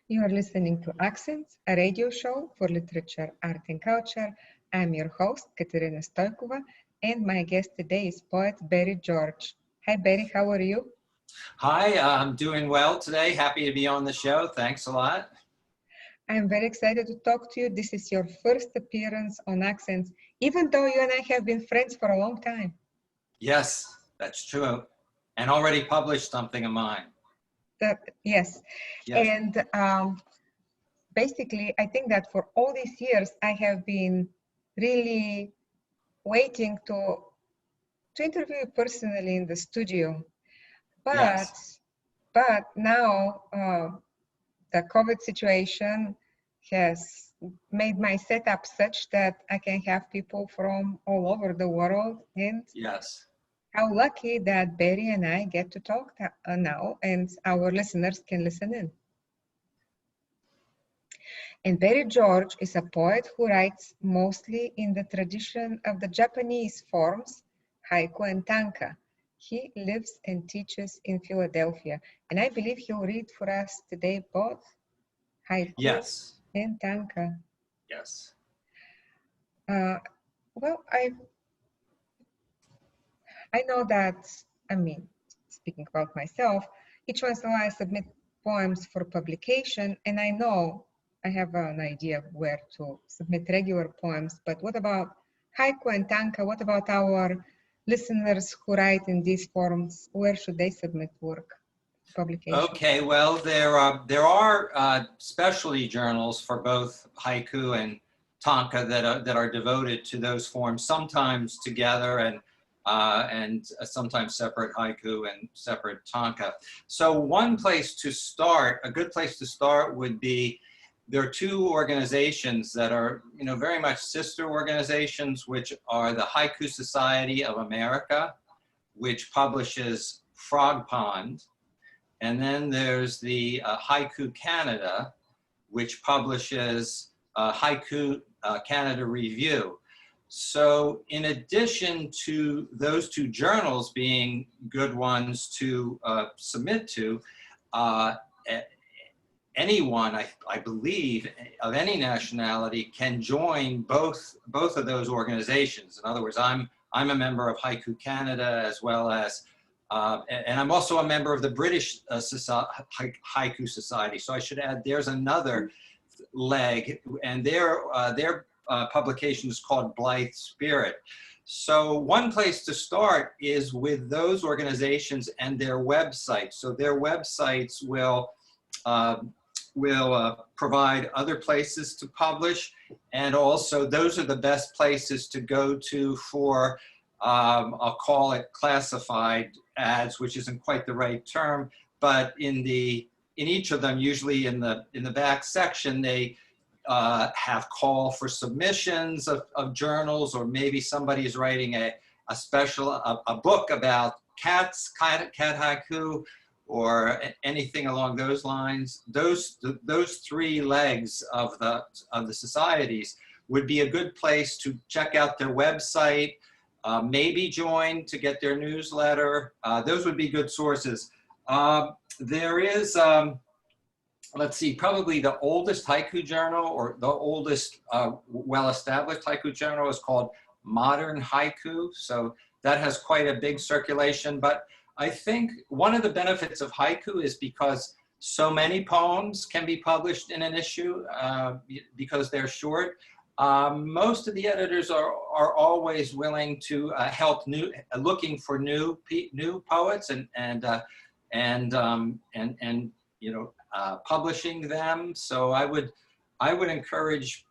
You are listening to Accents, a radio show for literature, art, and culture. I'm your host, Katerina Stoikova, and my guest today is poet Barry George. Hi, Barry, how are you? Hi, I'm doing well today. Happy to be on the show. Thanks a lot. I'm very excited to talk to you. This is your first appearance on Accents, even though you and I have been friends for a long time. Yes, that's true. And already published something of mine. Yes. Yes. And basically, I think that for all these years, I have been really waiting to interview you personally in the studio. But Yes. now the COVID situation has made my setup such that I can have people from all over the world. And Yes. how lucky that Barry and I get to talk now, and our listeners can listen in. And Barry George is a poet who writes mostly in the tradition of the Japanese forms, haiku and tanka. He lives and teaches in Philadelphia, and I believe he'll read for us today both haiku Yes. and tanka. Yes. Well, I know that, speaking about myself, each once in a while I submit poems for publication, and I know I have an idea of where to submit regular poems, but what about haiku and tanka? What about our listeners who write in these forms? Where should they submit work, publication? Okay, well, there are specialty journals for both haiku and tanka that are devoted to those forms, sometimes together and sometimes separate haiku and separate tanka. So one place to start, a good place to start would be, there are two organizations that are, very much sister organizations, which are the Haiku Society of America, which publishes Frog Pond. And then there's the Haiku Canada, which publishes Haiku Canada Review. So in addition to those two journals being good ones to submit to, anyone, I believe, of any nationality can join both of those organizations. In other words, I'm a member of Haiku Canada, as well as, and I'm also a member of the British Haiku Society. So I should add, there's another leg, and their publication is called Blithe Spirit. So one place to start is with those organizations and their websites. So their websites will provide other places to publish, and also those are the best places to go to for, I'll call it classified ads, which isn't quite the right term, but in each of them, usually in the back section, they have call for submissions of journals, or maybe somebody is writing a book about cat haiku, or anything along those lines. Those three legs of the societies would be a good place to check out their website, maybe join to get their newsletter. Those would be good sources. There is, let's see, probably the oldest haiku journal, or the oldest well-established haiku journal, is called Modern Haiku. So that has quite a big circulation. But I think one of the benefits of haiku is because so many poems can be published in an issue because they're short. Most of the editors are always willing to help looking for new poets and publishing them. So I would encourage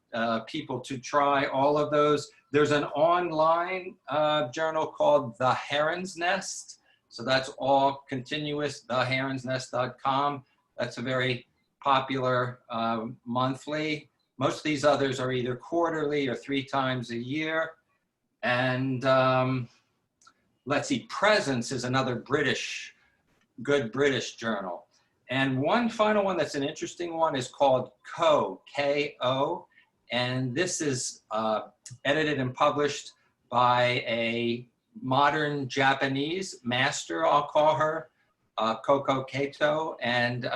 people to try all of those. There's an online journal called The Heron's Nest. So that's all continuous, theheronsnest.com. That's a very popular monthly. Most of these others are either quarterly or 3 times a year. And let's see, Presence is another good British journal. And one final one that's an interesting one is called K-O. And this is edited and published by a modern Japanese master, I'll call her, Koko Kato, and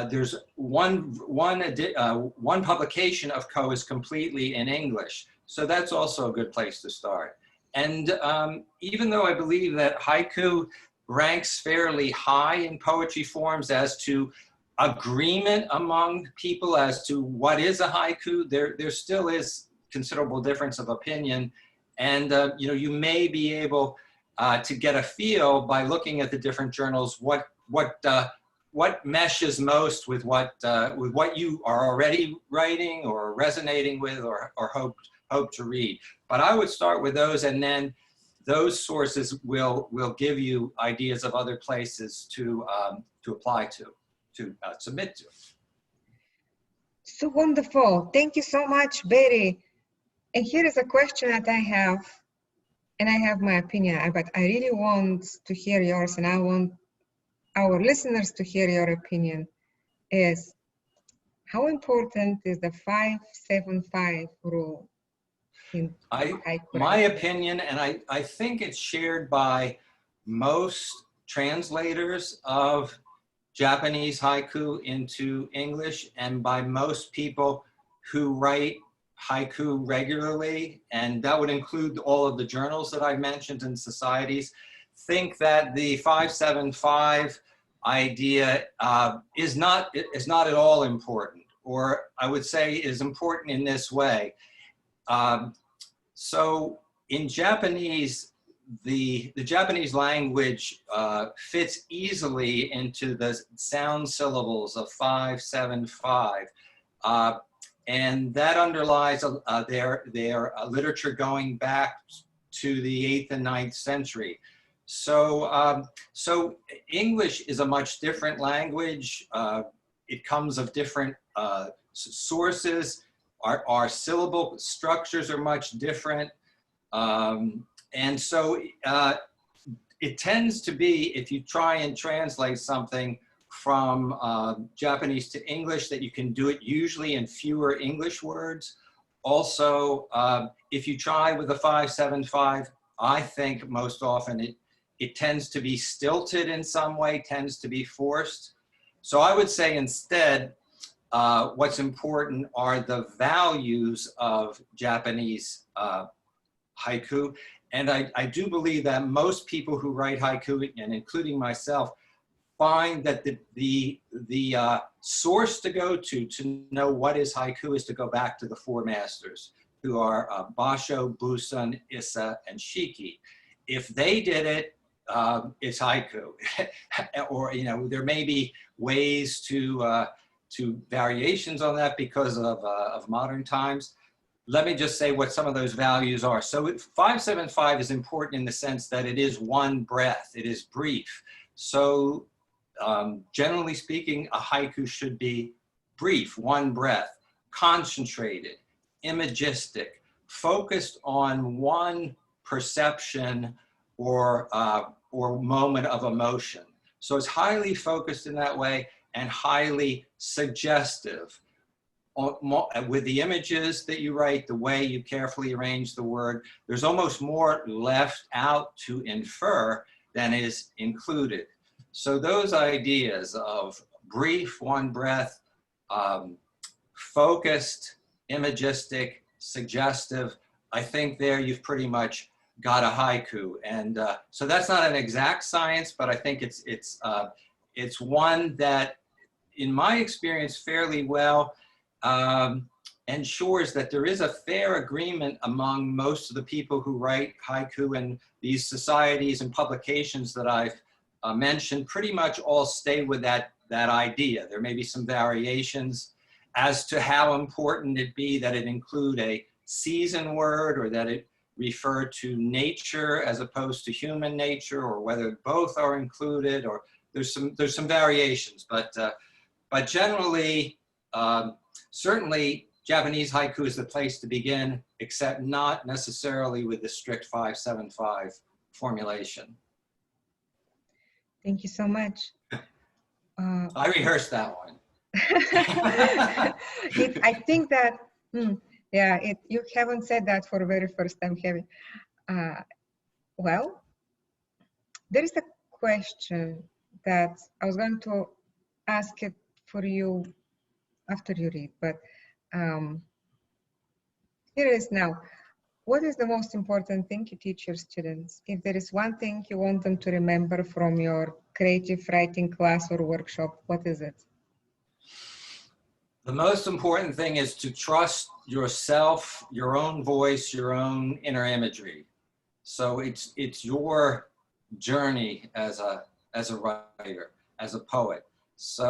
there's one publication of Ko is completely in English. So that's also a good place to start. And even though I believe that haiku ranks fairly high in poetry forms as to agreement among people as to what is a haiku, there still is considerable difference of opinion. And you know, you may be able to get a feel by looking at the different journals what meshes most with what you are already writing or resonating with or hope to read. But I would start with those, and then those sources will give you ideas of other places to apply to submit to. So wonderful. Thank you so much, Betty. And here is a question that I have, and I have my opinion, but I really want to hear yours, and I want our listeners to hear your opinion, is how important is the 5-7-5 rule in haiku? My opinion, and I think it's shared by most translators of Japanese haiku into English and by most people who write haiku regularly, and that would include all of the journals that I mentioned and societies, think that the 5-7-5 idea is not at all important, or I would say is important in this way. So in Japanese, the Japanese language fits easily into the sound syllables of 5-7-5. And that underlies their literature going back to the 8th and 9th century. So, so English is a much different language. It comes of different sources. Our syllable structures are much different. And so it tends to be, if you try and translate something from Japanese to English, that you can do it usually in fewer English words. Also, if you try with the 5-7-5, I think most often it tends to be stilted in some way, tends to be forced. So I would say instead, what's important are the values of Japanese haiku. And I do believe that most people who write haiku, and including myself, find that the source to go to know what is haiku is to go back to the four masters, who are Basho, Busan, Issa, and Shiki. If they did it, it's haiku. Or, you know, there may be ways to variations on that because of modern times. Let me just say what some of those values are. So 5-7-5 is important in the sense that it is one breath, it is brief. So generally speaking, a haiku should be brief, one breath, concentrated, imagistic, focused on one perception or moment of emotion. So it's highly focused in that way and highly suggestive. With the images that you write, the way you carefully arrange the word, there's almost more left out to infer than is included. So those ideas of brief, one breath, focused, imagistic, suggestive, I think there you've pretty much got a haiku. And so that's not an exact science, but I think it's one that, in my experience, fairly well ensures that there is a fair agreement among most of the people who write haiku, and these societies and publications that I've mentioned pretty much all stay with that idea. There may be some variations as to how important it be that it include a season word, or that it refer to nature as opposed to human nature, or whether both are included, or there's some variations, but generally, certainly Japanese haiku is the place to begin, except not necessarily with the strict 5-7-5 formulation. Thank you so much. I rehearsed that one. I think that, yeah, you haven't said that for the very first time, Kevin. Well, there is a question that I was going to ask it for you after you read, but here it is now. What is the most important thing you teach your students? If there is one thing you want them to remember from your creative writing class or workshop, what is it? The most important thing is to trust yourself, your own voice, your own inner imagery. So it's your journey as a writer, as a poet. So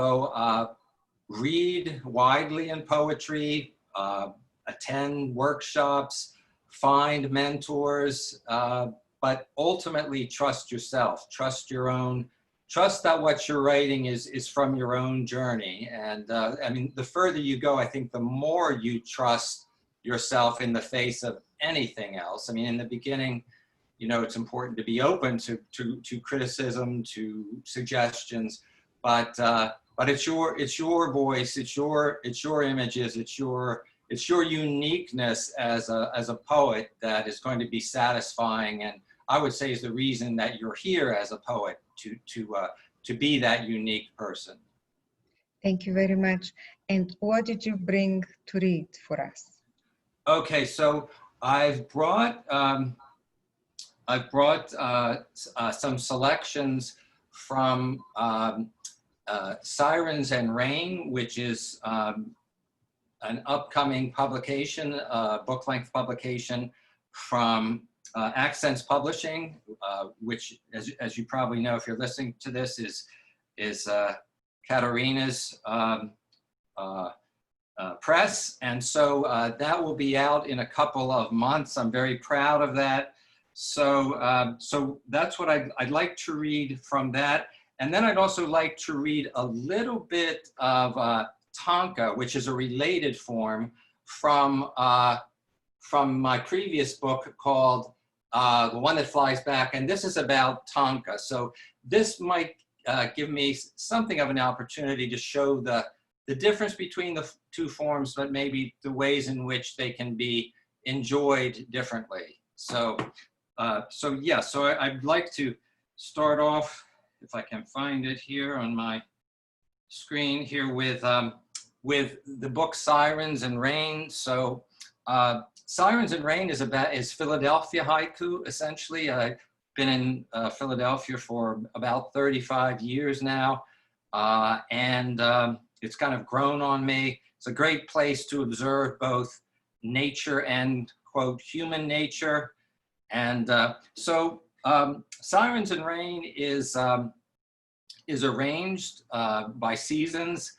read widely in poetry, attend workshops, find mentors, but ultimately trust yourself, trust your own, trust that what you're writing is from your own journey. And I mean, the further you go, I think the more you trust yourself in the face of anything else. I mean, in the beginning, you know, it's important to be open to criticism, to suggestions, but it's your voice, it's your images, it's your uniqueness as a poet that is going to be satisfying, and I would say is the reason that you're here as a poet, to be that unique person. Thank you very much. And what did you bring to read for us? Okay, so I've brought some selections from Sirens and Rain, which is an upcoming publication, book-length publication from Accents Publishing, which, as you probably know, if you're listening to this, is Katarina's press. And so that will be out in a couple of months. I'm very proud of that. So, so that's what I'd like to read from that. And then I'd also like to read a little bit of tanka, which is a related form from my previous book called The One That Flies Back. And this is about tanka. So this might give me something of an opportunity to show the difference between the two forms, but maybe the ways in which they can be enjoyed differently. So, so I'd like to start off, if I can find it here on my screen here, with the book Sirens and Rain. So Sirens and Rain is Philadelphia haiku, essentially. I've been in Philadelphia for about 35 years now, and it's kind of grown on me. It's a great place to observe both nature and, quote, human nature. And so Sirens and Rain is arranged by seasons.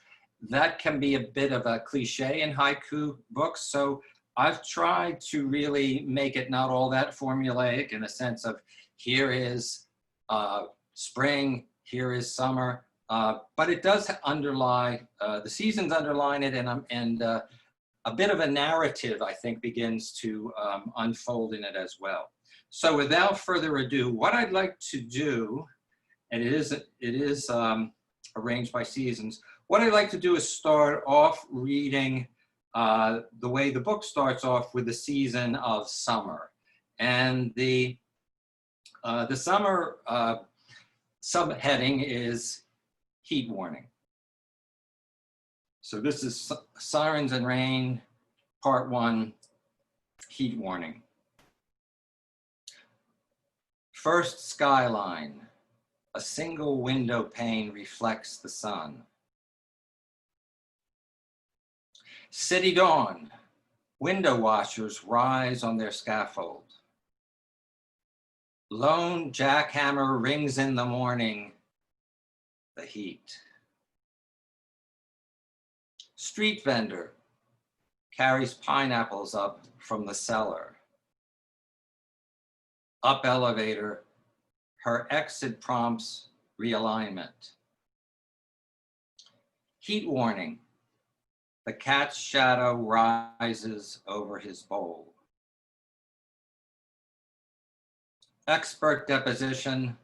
That can be a bit of a cliche in haiku books. So I've tried to really make it not all that formulaic, in a sense of here is spring, here is summer, but it does underlie, the seasons underline it, and a bit of a narrative, I think, begins to unfold in it as well. So without further ado, what I'd like to do, and it is arranged by seasons, what I'd like to do is start off reading the way the book starts off with the season of summer. And the summer subheading is heat warning. So this is Sirens and Rain, Part 1, heat warning. First skyline, a single window pane reflects the sun. City dawn, window washers rise on their scaffold. Lone jackhammer rings in the morning, the heat. Street vendor carries pineapples up from the cellar. Up elevator, her exit prompts realignment. Heat warning, the cat's shadow rises over his bowl. Expert deposition,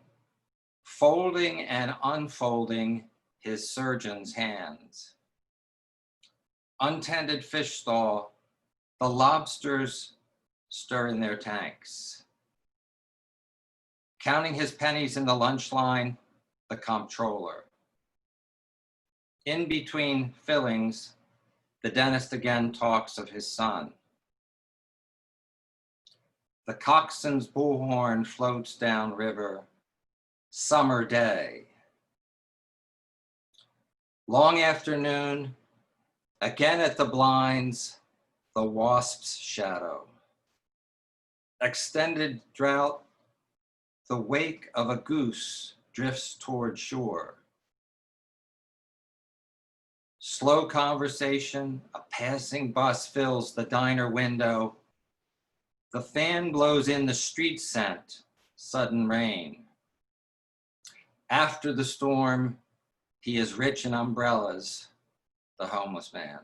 folding and unfolding his surgeon's hands. Untended fish stall, the lobsters stir in their tanks. Counting his pennies in the lunch line, the comptroller. In between fillings, the dentist again talks of his son. The coxswain's bullhorn floats down river, summer day. Long afternoon, again at the blinds, the wasp's shadow. Extended drought, the wake of a goose drifts toward shore. Slow conversation, a passing bus fills the diner window. The fan blows in the street scent, sudden rain. After the storm, he is rich in umbrellas, the homeless man.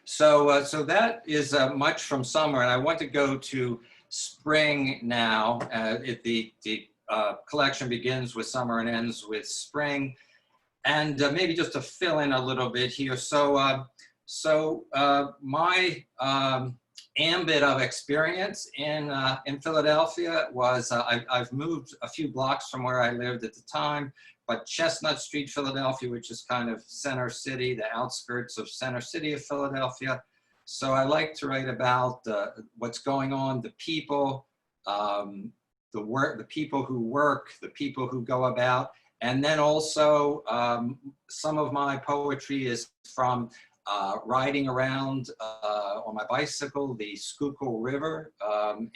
So that is much from summer, and I want to go to spring now. The collection begins with summer and ends with spring, and maybe just to fill in a little bit here. My ambit of experience in Philadelphia was I've moved a few blocks from where I lived at the time, but Chestnut Street, Philadelphia, which is kind of center city, the outskirts of center city of Philadelphia. So I like to write about what's going on, the people, the work, the people who work, the people who go about, and then also some of my poetry is from riding around on my bicycle, the Schuylkill River,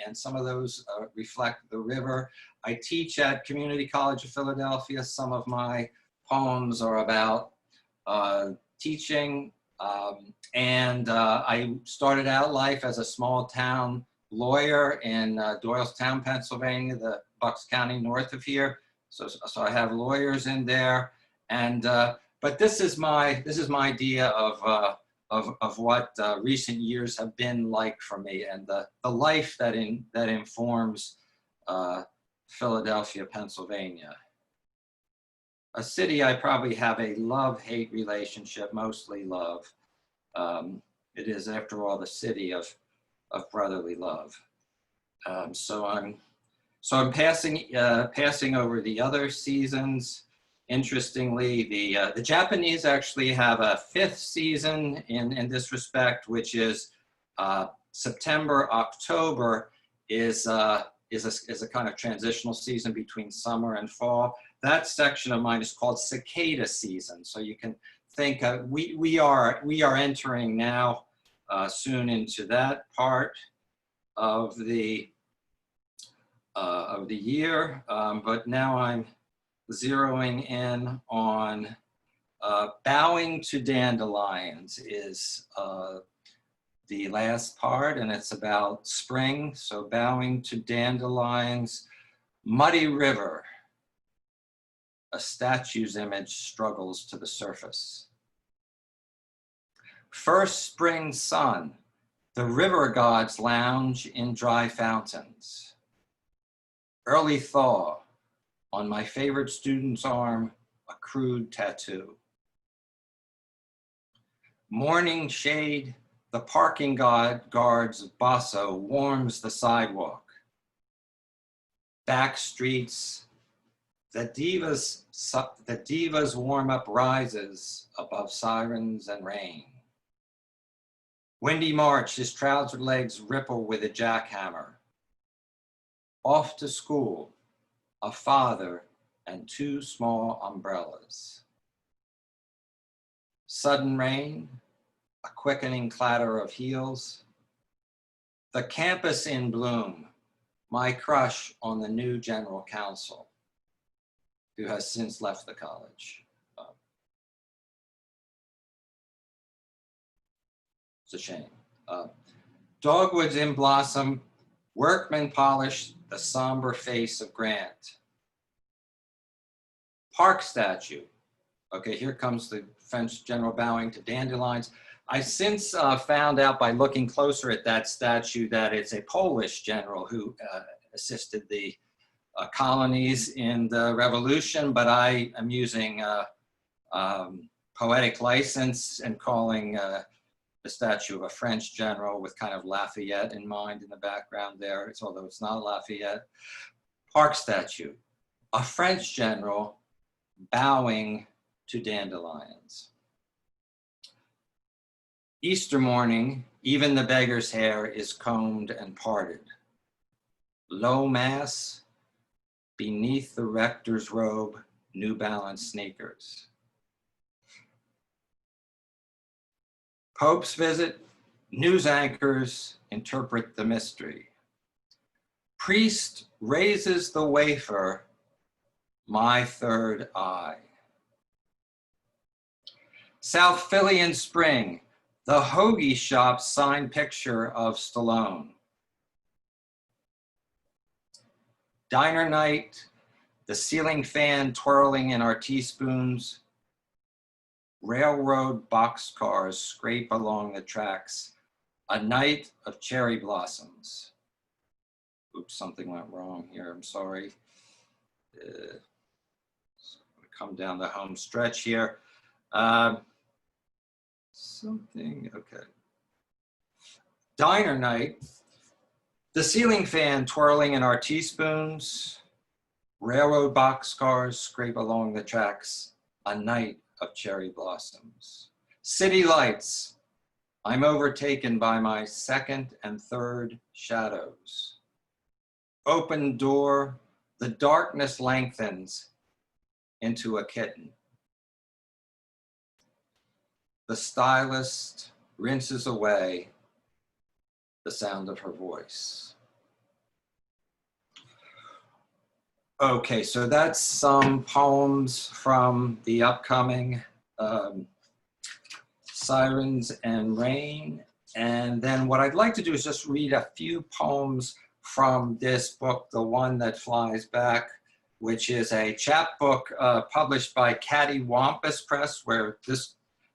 and some of those reflect the river. I teach at Community College of Philadelphia. Some of my poems are about teaching, and I started out life as a small town lawyer in Doylestown, Pennsylvania, the Bucks County north of here. So I have lawyers in there, and but this is my idea of what recent years have been like for me, and the life that informs Philadelphia, Pennsylvania. A city I probably have a love-hate relationship, mostly love. It is, after all, the city of brotherly love. So I'm passing over the other seasons. Interestingly, the Japanese actually have a 5th season in this respect, which is September, October is a kind of transitional season between summer and fall. That section of mine is called cicada season. So you can think we are entering now soon into that part of the year, but now I'm zeroing in on bowing to dandelions is the last part, and it's about spring. So bowing to dandelions, muddy river, a statue's image struggles to the surface. First spring sun, the river gods lounge in dry fountains. Early thaw, on my favorite student's arm, a crude tattoo. Morning shade, the parking guard's basso warms the sidewalk. Back streets, the divas warm up rises above Sirens and Rain. Windy March, his trousered legs ripple with a jackhammer. Off to school, a father and 2 small umbrellas. Sudden rain, a quickening clatter of heels. The campus in bloom, my crush on the new general counsel, who has since left the college. It's a shame. Dogwoods in blossom, workmen polish the somber face of Grant. Park statue. Okay, here comes the French general bowing to dandelions. I since found out by looking closer at that statue that it's a Polish general who assisted the colonies in the revolution, but I am using poetic license and calling the statue of a French general with kind of Lafayette in mind in the background there, although it's not Lafayette. Park statue, a French general bowing to dandelions. Easter morning, even the beggar's hair is combed and parted. Low mass, beneath the rector's robe, New Balance sneakers. Pope's visit, news anchors interpret the mystery. Priest raises the wafer, my third eye. South Philly in spring, the hoagie shop's signed picture of Stallone. Diner night, the ceiling fan twirling in our teaspoons. Railroad boxcars scrape along the tracks. A night of cherry blossoms. Oops, something went wrong here, I'm sorry. Come down the home stretch here. Okay. Diner night, the ceiling fan twirling in our teaspoons. Railroad boxcars scrape along the tracks. A night of cherry blossoms. City lights, I'm overtaken by my second and third shadows. Open door, the darkness lengthens into a kitten. The stylist rinses away the sound of her voice. Okay, so that's some poems from the upcoming Sirens and Rain. And then what I'd like to do is just read a few poems from this book, The One That Flies Back, which is a chapbook published by Cattywampus Press, where this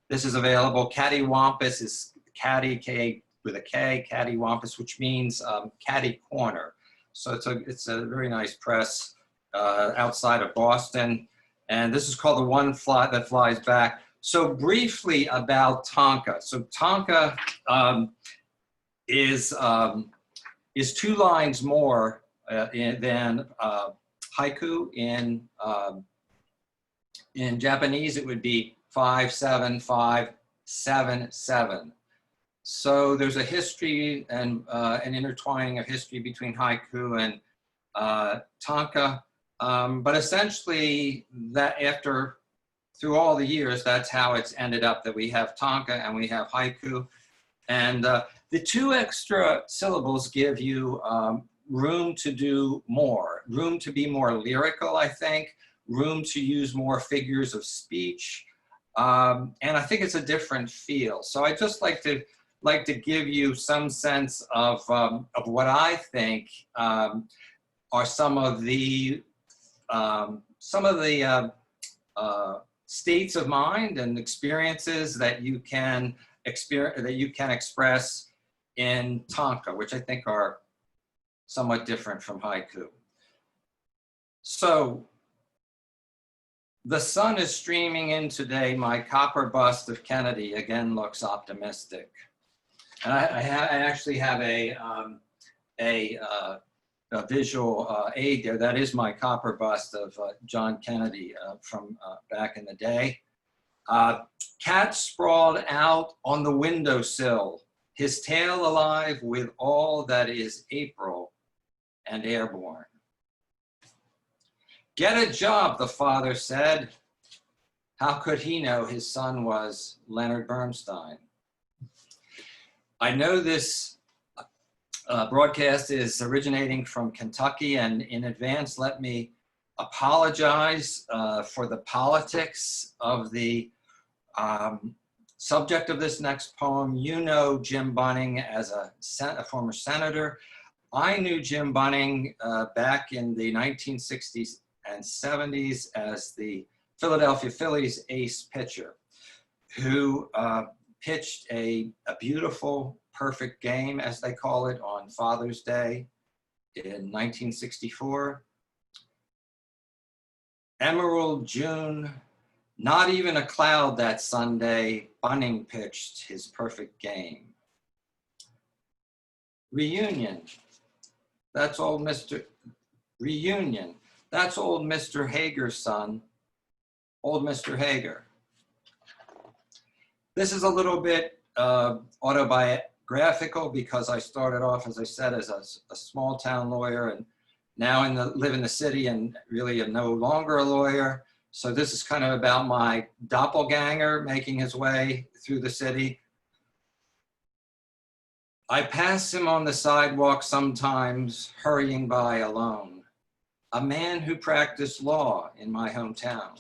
is available. Cattywampus is Catty, K with a K, Cattywampus, which means catty corner. So it's a very nice press outside of Boston. And this is called The One That Flies Back. So briefly about tanka. So tanka is 2 lines more than haiku. In Japanese, it would be 5-7-5-7-7. So there's a history and an intertwining of history between haiku and tanka. But essentially, that through all the years, that's how it's ended up, that we have tanka and we have haiku. And the 2 extra syllables give you room to do more, room to be more lyrical, I think, room to use more figures of speech. And I think it's a different feel. So I just like to give you some sense of what I think are some of the states of mind and experiences that you can express in tanka, which I think are somewhat different from haiku. So, the sun is streaming in today. My copper bust of Kennedy again looks optimistic. And I actually have a visual aid there. That is my copper bust of John Kennedy from back in the day. Cat sprawled out on the windowsill, his tail alive with all that is April and airborne. Get a job, the father said. How could he know his son was Leonard Bernstein? I know this broadcast is originating from Kentucky, and in advance, let me apologize for the politics of the subject of this next poem. You know Jim Bunning as a former senator. I knew Jim Bunning back in the 1960s and 70s as the Philadelphia Phillies ace pitcher who pitched a beautiful, perfect game, as they call it, on Father's Day in 1964. Emerald June, not even a cloud that Sunday, Bunning pitched his perfect game. Reunion, that's old Mr. Reunion, that's old Mr. Hager's son. Old Mr. Hager. This is a little bit autobiographical because I started off, as I said, as a small town lawyer, and now live in the city and really am no longer a lawyer. So this is kind of about my doppelganger making his way through the city. I pass him on the sidewalk sometimes, hurrying by alone, a man who practiced law in my hometown.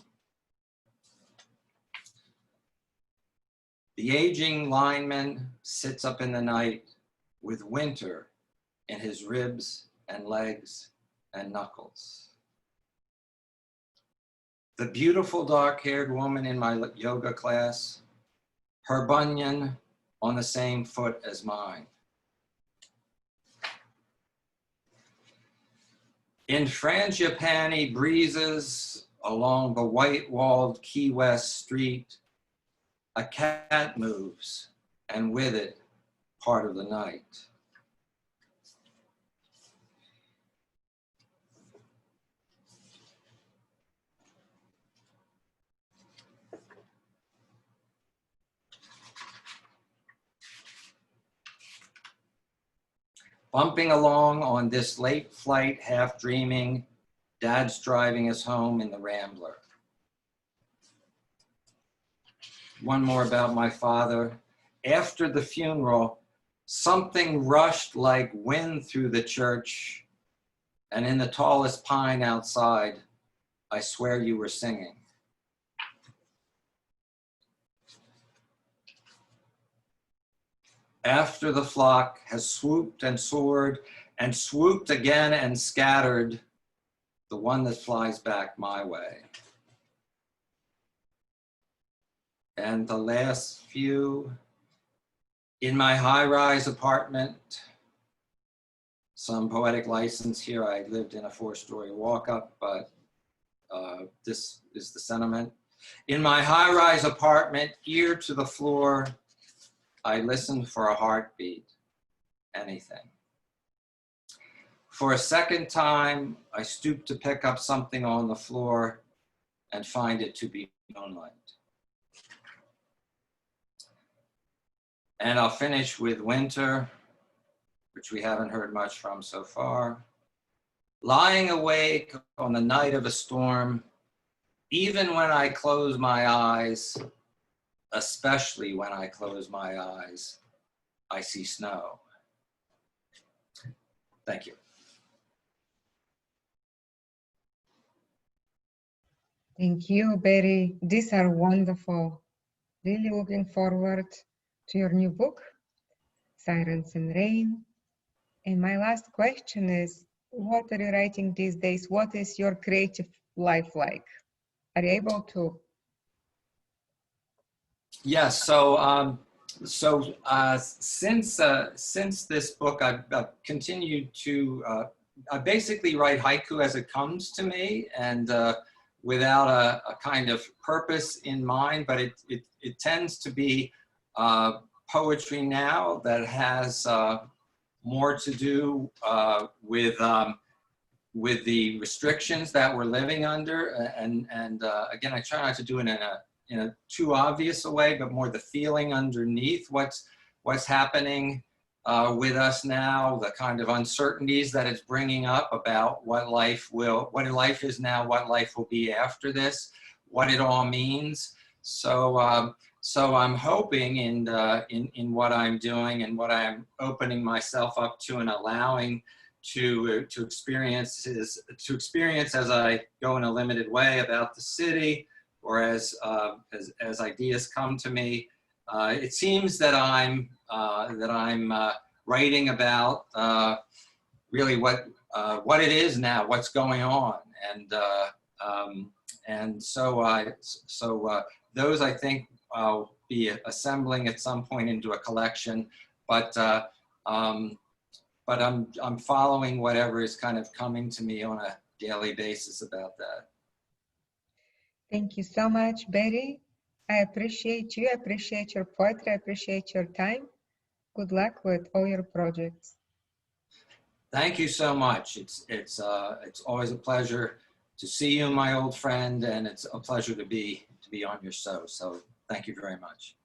The aging lineman sits up in the night with winter in his ribs and legs and knuckles. The beautiful dark-haired woman in my yoga class, her bunion on the same foot as mine. In frangipani breezes along the white-walled Key West street, a cat moves, and with it, part of the night. Bumping along on this late flight, half dreaming, Dad's driving us home in the Rambler. One more about my father. After the funeral, something rushed like wind through the church, and in the tallest pine outside, I swear you were singing. After the flock has swooped and soared and swooped again and scattered, the one that flies back my way. And the last few, in my high-rise apartment, some poetic license here. I lived in a 4-story walk-up, but this is the sentiment. In my high-rise apartment, ear to the floor, I listened for a heartbeat, anything. For a second time, I stooped to pick up something on the floor and find it to be moonlight. And I'll finish with winter, which we haven't heard much from so far. Lying awake on the night of a storm, even when I close my eyes, especially when I close my eyes, I see snow. Thank you. Thank you, Barry. These are wonderful. Really looking forward to your new book, Sirens and Rain. And my last question is, what are you writing these days? What is your creative life like? Are you able to? Yes, since this book, I've continued to, I basically write haiku as it comes to me, and without a kind of purpose in mind, but it tends to be poetry now that has more to do with the restrictions that we're living under, and again, I try not to do it in a too obvious a way, but more the feeling underneath what's happening with us now, the kind of uncertainties that it's bringing up about what life is now, what life will be after this, what it all means. So I'm hoping in what I'm doing and what I'm opening myself up to and allowing to experience as I go in a limited way about the city, or as ideas come to me. It seems that I'm writing about really what it is now, what's going on, and so those I think I'll be assembling at some point into a collection, but I'm following whatever is kind of coming to me on a daily basis about that. Thank you so much, Barry. I appreciate you, I appreciate your poetry, I appreciate your time. Good luck with all your projects. Thank you so much. It's always a pleasure to see you, my old friend, and it's a pleasure to be on your show. So thank you very much.